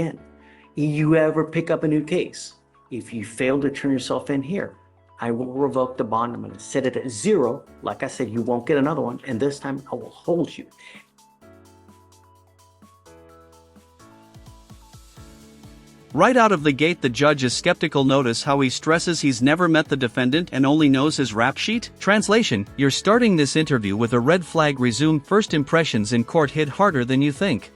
again. You ever pick up a new case, if you fail to turn yourself in here, I will revoke the bond. I'm going to set it at 0. Like I said, you won't get another one. And this time I will hold you. Right out of the gate, the judge is skeptical. Notice how he stresses he's never met the defendant and only knows his rap sheet. Translation: you're starting this interview with a red flag. Resume. First impressions in court hit harder than you think.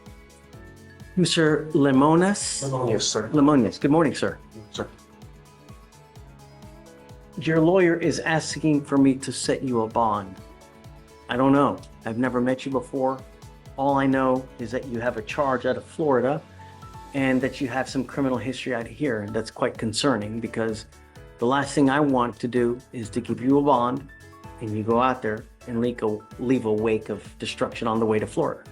Mr. Lemonius? Lemonius, sir. Lemonius. Good morning, sir. Sir. Your lawyer is asking for me to set you a bond. I don't know. I've never met you before. All I know is that you have a charge out of Florida and that you have some criminal history out here. And that's quite concerning, because the last thing I want to do is to give you a bond and you go out there and leave a wake of destruction on the way to Florida.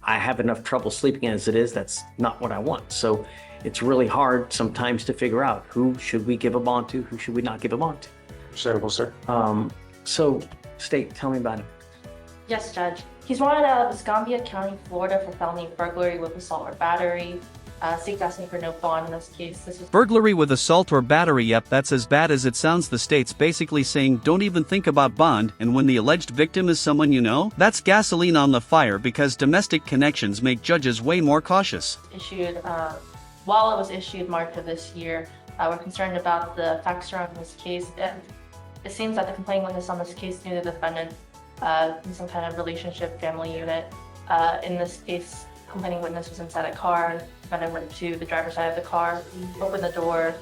I have enough trouble sleeping as it is. That's not what I want. So it's really hard sometimes to figure out who should we give a bond to, who should we not give a bond to. Understandable, sir. So, State, tell me about it. Yes, Judge. He's wanted out of Escambia County, Florida for felony burglary with assault or battery. State's asking for no bond in this case. This is Burglary with assault or battery. Yep, that's as bad as it sounds. The state's basically saying don't even think about bond, and when the alleged victim is someone you know, that's gasoline on the fire, because domestic connections make judges way more cautious. issued, while it was issued March of this year. We're concerned about the facts around this case. It seems that the complaining witness on this case knew the defendant in some kind of relationship, family unit. In this case, complaining witness was inside a car. Defendant went to the driver's side of the car, opened the door,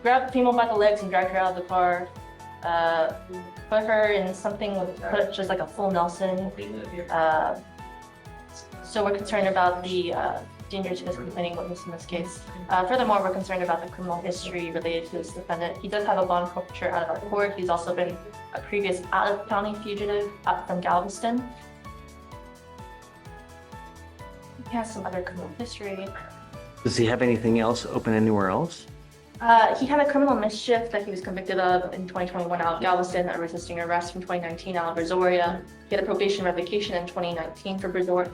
grabbed the female by the legs and dragged her out of the car, put her in something with just like a full Nelson. So we're concerned about the danger to this complaining witness in this case. Furthermore, we're concerned about the criminal history related to this defendant. He does have a bond forfeiture out of our court. He's also been a previous out-of-county fugitive from Galveston. He has some other criminal history. Does he have anything else open anywhere else? He had a criminal mischief that he was convicted of in 2021 out of Galveston, a resisting arrest from 2019 out of Brazoria. He had a probation revocation in 2019 for Brazoria,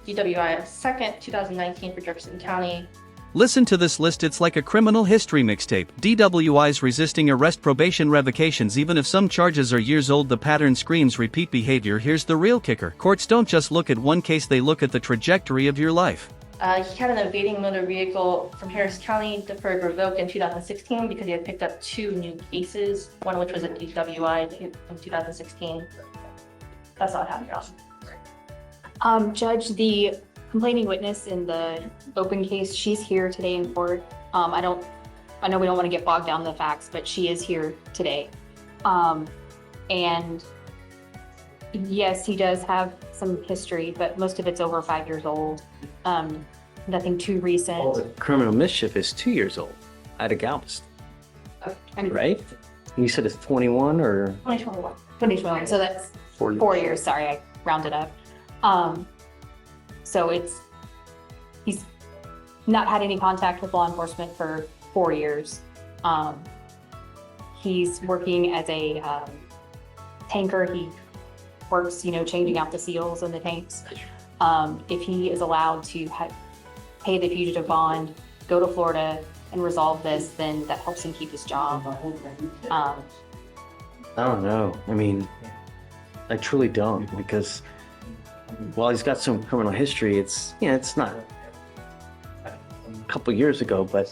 DWIs 2nd, 2019 for Jefferson County. Listen to this list, it's like a criminal history mixtape. DWIs, resisting arrest, probation, revocations. Even if some charges are years old, the pattern screams repeat behavior. Here's the real kicker. Courts don't just look at one case, they look at the trajectory of your life. He had an evading motor vehicle from Harris County deferred revoked in 2016 because he had picked up 2 new cases, one of which was a DWI in 2016. That's all I have, Your Honor. Judge, the complaining witness in the open case, she's here today in court. I know we don't want to get bogged down in the facts, but she is here today. And yes, he does have some history, but most of it's over 5 years old. Nothing too recent. Well, the criminal mischief is 2 years old out of Galveston, right? You said it's 21 or? 2021. 2021, so that's 4 years. Sorry, I rounded up. So he's not had any contact with law enforcement for 4 years. He's working as a tanker. He works, changing out the seals in the tanks. If he is allowed to pay the fugitive bond, go to Florida and resolve this, then that helps him keep his job. I don't know. I mean, I truly don't, because while he's got some criminal history, it's not a couple years ago, but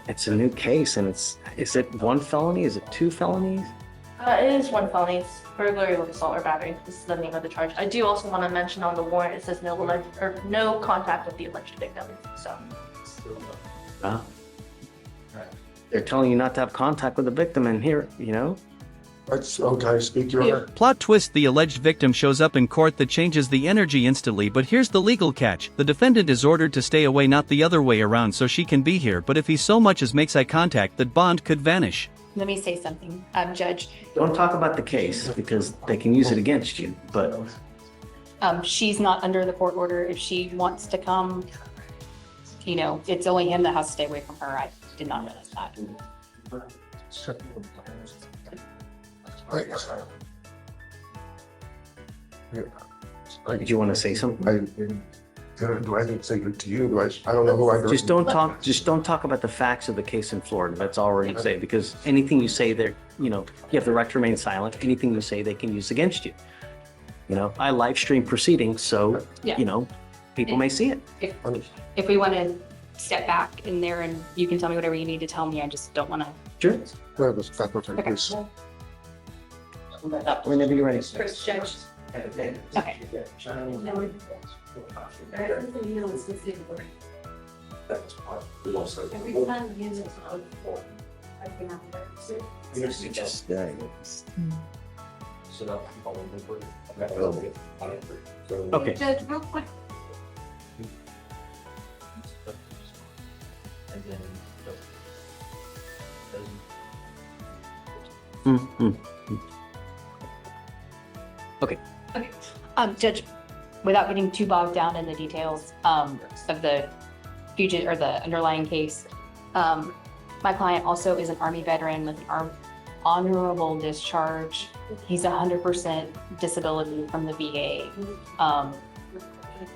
it's a new case, and is it 1 felony? Is it 2 felonies? It is 1 felony. It's burglary with assault or battery. This is the name of the charge. I do also want to mention on the warrant it says no contact with the alleged victim. So. Wow. They're telling you not to have contact with the victim, and here, That's okay. Speak, Your Honor. Plot twist: the alleged victim shows up in court. That changes the energy instantly, but here's the legal catch. The defendant is ordered to stay away, not the other way around, so she can be here, but if he so much as makes eye contact, that bond could vanish. Let me say something, Judge. Don't talk about the case, because they can use it against you, but She's not under the court order. If she wants to come, it's only him that has to stay away from her. I did not realize that. Right. Did you want to say something? Do I need to say it to you? I don't know who I. Just don't talk about the facts of the case in Florida. That's all we're gonna say, because anything you say there, you have the right to remain silent. Anything you say, they can use against you. I live stream proceedings, so, Yeah. people may see it. If we want to step back in there and you can tell me whatever you need to tell me, I just don't want to. Sure. Yeah, that's okay, please. Whenever you're ready. First judge. Okay. Okay. Judge, real quick. Mm-hmm. Okay. Judge, without getting too bogged down in the details of the fugitive or the underlying case, my client also is an Army veteran with an honorable discharge. He's 100% disability from the VA.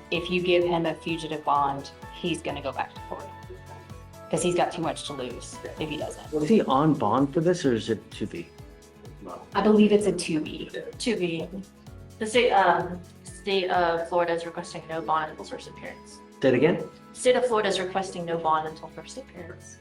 If you give him a fugitive bond, he's going to go back to court because he's got too much to lose if he doesn't. Is he on bond for this, or is it to be? I believe it's a 2B. To be, the state of Florida is requesting no bond until first appearance. Say it again? State of Florida is requesting no bond until first appearance.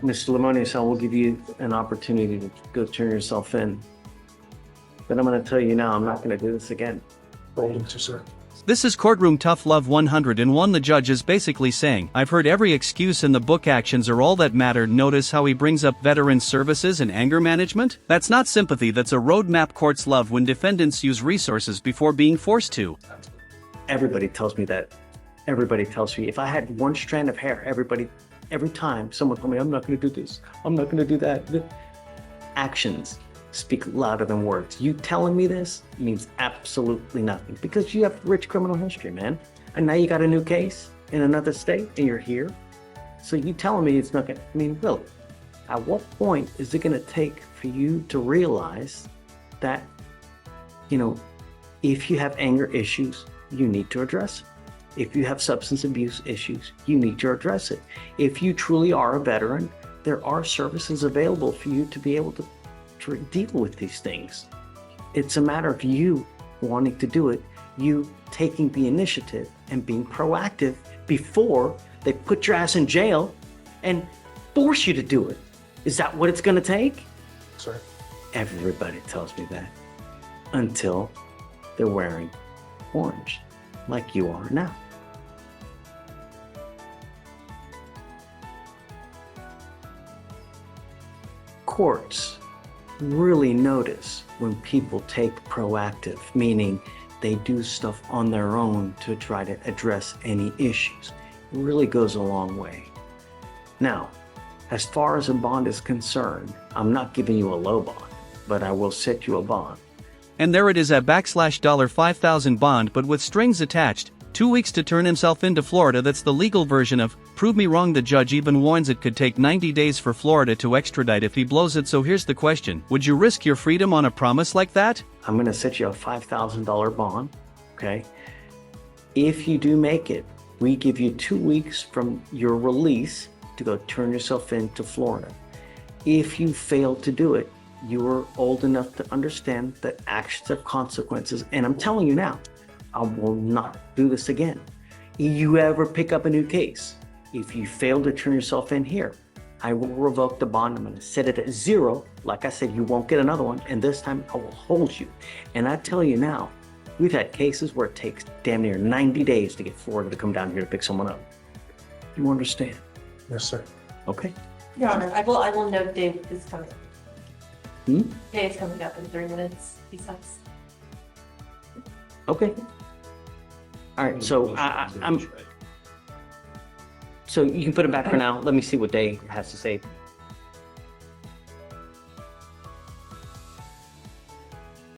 Mr. Lemonius, I will give you an opportunity to go turn yourself in. But I'm going to tell you now, I'm not going to do this again. Thank you, sir. This is Courtroom Tough Love 101. The judge is basically saying, I've heard every excuse in the book, actions are all that matter. Notice how he brings up veteran services and anger management? That's not sympathy, that's a roadmap. Courts love when defendants use resources before being forced to. Everybody tells me that. Everybody tells me if I had one strand of hair, every time someone told me, I'm not going to do this, I'm not going to do that. The actions speak louder than words. You telling me this means absolutely nothing because you have rich criminal history, man. And now you got a new case in another state and you're here. So you telling me it's not going to, really, at what point is it going to take for you to realize that, if you have anger issues, you need to address it. If you have substance abuse issues, you need to address it. If you truly are a veteran, there are services available for you to be able to deal with these things. It's a matter of you wanting to do it, you taking the initiative and being proactive before they put your ass in jail and force you to do it. Is that what it's going to take? Sir. Everybody tells me that until they're wearing orange like you are now. Courts really notice when people take proactive, meaning they do stuff on their own to try to address any issues. It really goes a long way. Now, as far as a bond is concerned, I'm not giving you a low bond, but I will set you a bond. And there it is, at $5,000 bond, but with strings attached. 2 weeks to turn himself into Florida. That's the legal version of prove me wrong. The judge even warns it could take 90 days for Florida to extradite if he blows it. So here's the question: would you risk your freedom on a promise like that? I'm going to set you a $5,000 bond, okay? If you do make it, we give you 2 weeks from your release to go turn yourself into Florida. If you fail to do it, you are old enough to understand that actions have consequences. And I'm telling you now, I will not do this again. You ever pick up a new case, if you fail to turn yourself in here, I will revoke the bond. I'm going to set it at 0. Like I said, you won't get another one. And this time I will hold you. And I tell you now, we've had cases where it takes damn near 90 days to get Florida to come down here to pick someone up. You understand? Yes, sir. Okay. Your Honor, I will note Dave is coming. Dave is coming up in 3 minutes, he says. Okay. All right, so I'm, so you can put it back for now. Let me see what Day has to say.